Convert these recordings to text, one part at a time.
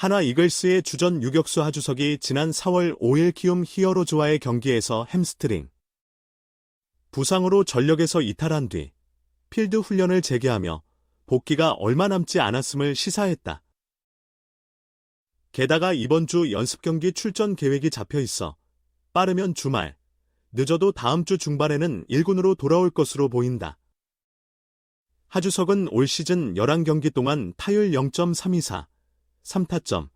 하나 이글스의 주전 유격수 하주석이 지난 4월 5일 키움 히어로즈와의 경기에서 햄스트링 부상으로 전력에서 이탈한 뒤 필드 훈련을 재개하며 복귀가 얼마 남지 않았음을 시사했다. 게다가 이번 주 연습 경기 출전 계획이 잡혀 있어 빠르면 주말, 늦어도 다음 주 중반에는 1군으로 돌아올 것으로 보인다. 하주석은 올 시즌 11경기 동안 타율 0.324, 3타점,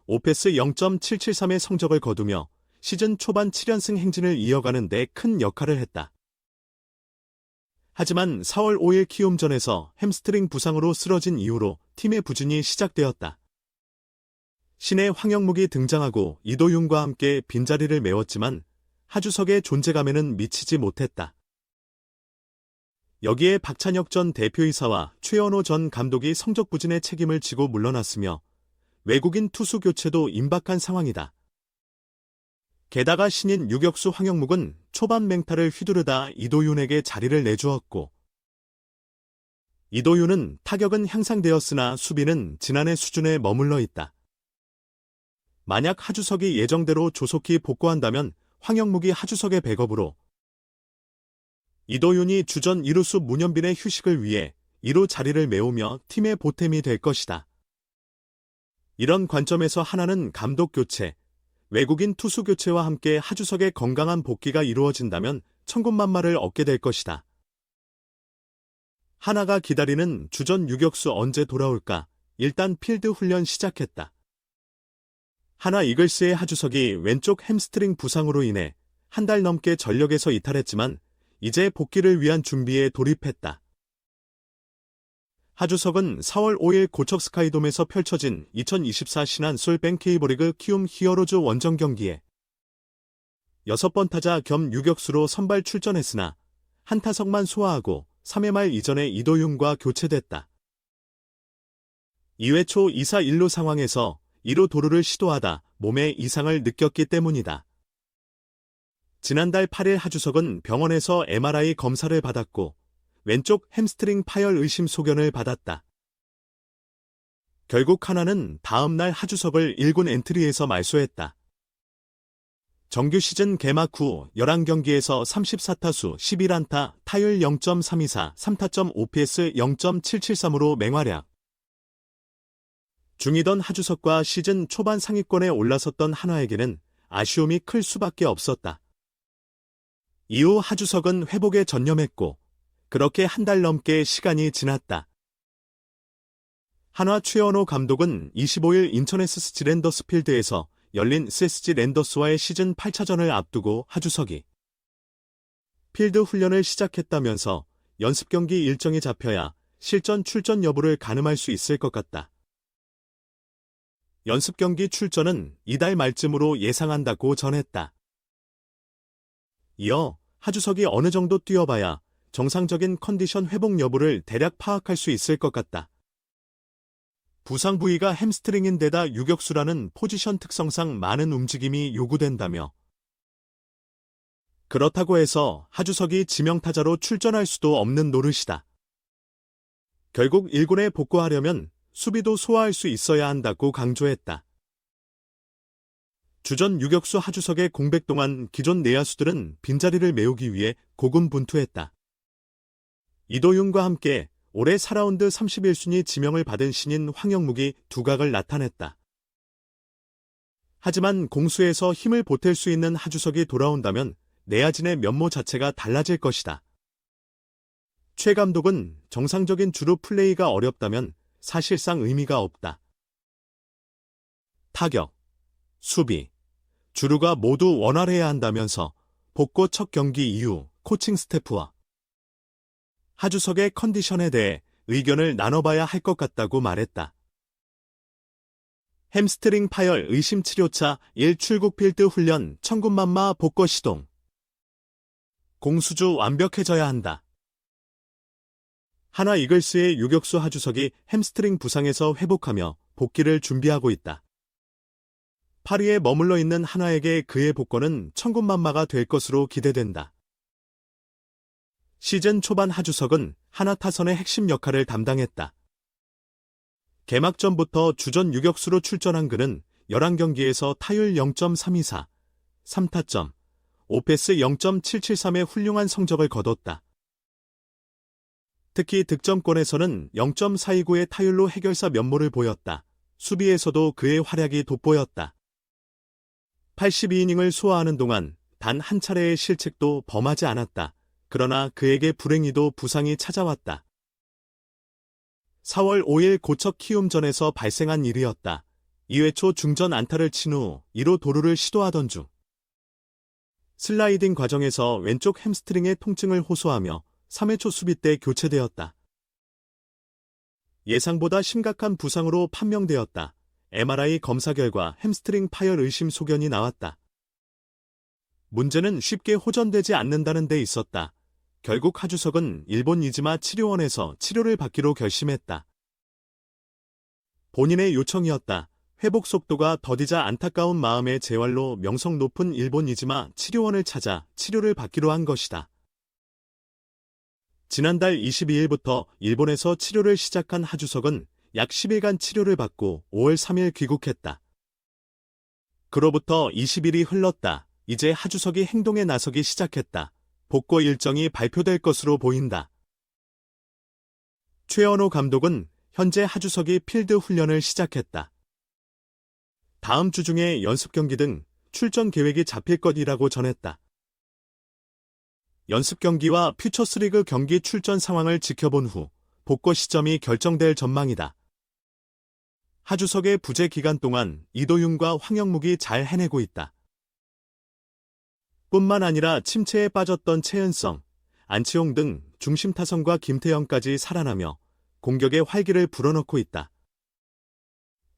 5패스 0.773의 성적을 거두며 시즌 초반 7연승 행진을 이어가는 데 큰 역할을 했다. 하지만 4월 5일 키움전에서 햄스트링 부상으로 쓰러진 이후로 팀의 부진이 시작되었다. 신의 황영묵이 등장하고 이도윤과 함께 빈자리를 메웠지만 하주석의 존재감에는 미치지 못했다. 여기에 박찬혁 전 대표이사와 최연호 전 감독이 성적 부진의 책임을 지고 물러났으며 외국인 투수 교체도 임박한 상황이다. 게다가 신인 유격수 황영묵은 초반 맹타를 휘두르다 이도윤에게 자리를 내주었고 이도윤은 타격은 향상되었으나 수비는 지난해 수준에 머물러 있다. 만약 하주석이 예정대로 조속히 복구한다면 황영묵이 하주석의 백업으로 이도윤이 주전 2루수 문현빈의 휴식을 위해 2루 자리를 메우며 팀의 보탬이 될 것이다. 이런 관점에서 하나는 감독 교체, 외국인 투수 교체와 함께 하주석의 건강한 복귀가 이루어진다면 천군만마를 얻게 될 것이다. 하나가 기다리는 주전 유격수 언제 돌아올까? 일단 필드 훈련 시작했다. 하나 이글스의 하주석이 왼쪽 햄스트링 부상으로 인해 한 달 넘게 전력에서 이탈했지만 이제 복귀를 위한 준비에 돌입했다. 하주석은 4월 5일 고척 스카이돔에서 펼쳐진 2024 신한 솔뱅 K리그 키움 히어로즈 원정 경기에 6번 타자 겸 유격수로 선발 출전했으나 한 타석만 소화하고 3회 말 이전에 이도윤과 교체됐다. 2회 초 2사 1루 상황에서 2루 도루를 시도하다 몸에 이상을 느꼈기 때문이다. 지난달 8일 하주석은 병원에서 MRI 검사를 받았고 왼쪽 햄스트링 파열 의심 소견을 받았다. 결국 하나는 다음 날 하주석을 1군 엔트리에서 말소했다. 정규 시즌 개막 후 11경기에서 34타수 11안타, 타율 0.324, 3타점 5PS 0.773으로 맹활약. 중이던 하주석과 시즌 초반 상위권에 올라섰던 한화에게는 아쉬움이 클 수밖에 없었다. 이후 하주석은 회복에 전념했고 그렇게 한 달 넘게 시간이 지났다. 한화 최연호 감독은 25일 인천 SSG 랜더스 필드에서 열린 SSG 랜더스와의 시즌 8차전을 앞두고 하주석이 필드 훈련을 시작했다면서 연습 경기 일정이 잡혀야 실전 출전 여부를 가늠할 수 있을 것 같다. 연습 경기 출전은 이달 말쯤으로 예상한다고 전했다. 이어 하주석이 어느 정도 뛰어봐야 정상적인 컨디션 회복 여부를 대략 파악할 수 있을 것 같다. 부상 부위가 햄스트링인데다 유격수라는 포지션 특성상 많은 움직임이 요구된다며 그렇다고 해서 하주석이 지명타자로 출전할 수도 없는 노릇이다. 결국 1군에 복구하려면 수비도 소화할 수 있어야 한다고 강조했다. 주전 유격수 하주석의 공백 동안 기존 내야수들은 빈자리를 메우기 위해 고군분투했다. 이도윤과 함께 올해 4라운드 31순위 지명을 받은 신인 황영묵이 두각을 나타냈다. 하지만 공수에서 힘을 보탤 수 있는 하주석이 돌아온다면 내야진의 면모 자체가 달라질 것이다. 최 감독은 정상적인 주루 플레이가 어렵다면 사실상 의미가 없다. 타격, 수비, 주루가 모두 원활해야 한다면서 복고 첫 경기 이후 코칭 스태프와 하주석의 컨디션에 대해 의견을 나눠봐야 할 것 같다고 말했다. 햄스트링 파열 의심 치료차 1출국 필드 훈련 천군만마 복거 시동. 공수주 완벽해져야 한다. 하나 이글스의 유격수 하주석이 햄스트링 부상에서 회복하며 복귀를 준비하고 있다. 파리에 머물러 있는 한화에게 그의 복권은 천군만마가 될 것으로 기대된다. 시즌 초반 하주석은 한화 타선의 핵심 역할을 담당했다. 개막전부터 주전 유격수로 출전한 그는 11경기에서 타율 0.324, 3타점, 5패스 0.773의 훌륭한 성적을 거뒀다. 특히 득점권에서는 0.429의 타율로 해결사 면모를 보였다. 수비에서도 그의 활약이 돋보였다. 82이닝을 소화하는 동안 단 한 차례의 실책도 범하지 않았다. 그러나 그에게 불행히도 부상이 찾아왔다. 4월 5일 고척 키움전에서 발생한 일이었다. 2회 초 중전 안타를 친 후 2루 도루를 시도하던 중 슬라이딩 과정에서 왼쪽 햄스트링의 통증을 호소하며 3회 초 수비 때 교체되었다. 예상보다 심각한 부상으로 판명되었다. MRI 검사 결과 햄스트링 파열 의심 소견이 나왔다. 문제는 쉽게 호전되지 않는다는 데 있었다. 결국 하주석은 일본 이즈마 치료원에서 치료를 받기로 결심했다. 본인의 요청이었다. 회복 속도가 더디자 안타까운 마음의 재활로 명성 높은 일본 이즈마 치료원을 찾아 치료를 받기로 한 것이다. 지난달 22일부터 일본에서 치료를 시작한 하주석은 약 10일간 치료를 받고 5월 3일 귀국했다. 그로부터 20일이 흘렀다. 이제 하주석이 행동에 나서기 시작했다. 복구 일정이 발표될 것으로 보인다. 최연호 감독은 현재 하주석이 필드 훈련을 시작했다. 다음 주 중에 연습 경기 등 출전 계획이 잡힐 것이라고 전했다. 연습 경기와 퓨처스리그 경기 출전 상황을 지켜본 후 복구 시점이 결정될 전망이다. 하주석의 부재 기간 동안 이도윤과 황영묵이 잘 해내고 있다. 뿐만 아니라 침체에 빠졌던 최은성, 안치홍 등 중심 타선과 김태형까지 살아나며 공격의 활기를 불어넣고 있다.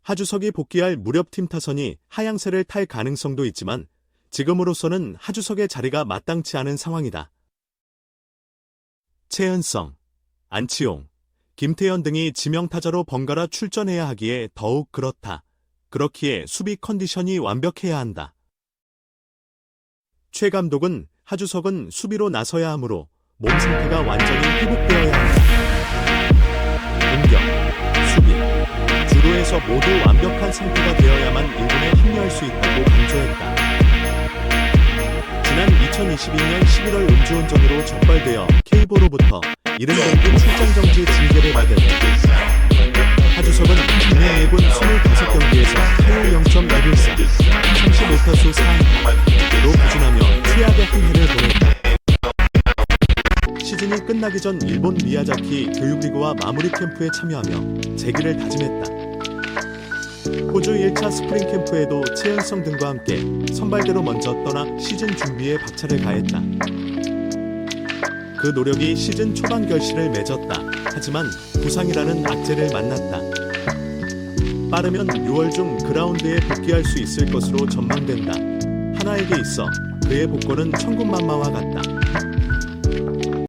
하주석이 복귀할 무렵팀 타선이 하향세를 탈 가능성도 있지만 지금으로서는 하주석의 자리가 마땅치 않은 상황이다. 최은성, 안치홍, 김태현 등이 지명타자로 번갈아 출전해야 하기에 더욱 그렇다. 그렇기에 수비 컨디션이 완벽해야 한다. 최 감독은 하주석은 수비로 나서야 하므로 몸 상태가 완전히 회복되어야 한다. 공격, 수비, 주루에서 모두 완벽한 상태가 되어야만 일본에 합류할 수 있다고 강조했다. 지난 2022년 11월 음주운전으로 적발되어 K보로부터 70경기 출전정지 징계를 받은 하주석은 국내 4군 25경기에서 타율 0.114, 35타수 4안타로 부진하며 최악의 한 해를 보냈다. 시즌이 끝나기 전 일본 미야자키 교육리그와 마무리 캠프에 참여하며 재기를 다짐했다. 호주 1차 스프링 캠프에도 최은성 등과 함께 선발대로 먼저 떠나 시즌 준비에 박차를 가했다. 그 노력이 시즌 초반 결실을 맺었다. 하지만 부상이라는 악재를 만났다. 빠르면 6월 중 그라운드에 복귀할 수 있을 것으로 전망된다. 하나에게 있어 그의 복권은 천군만마와 같다.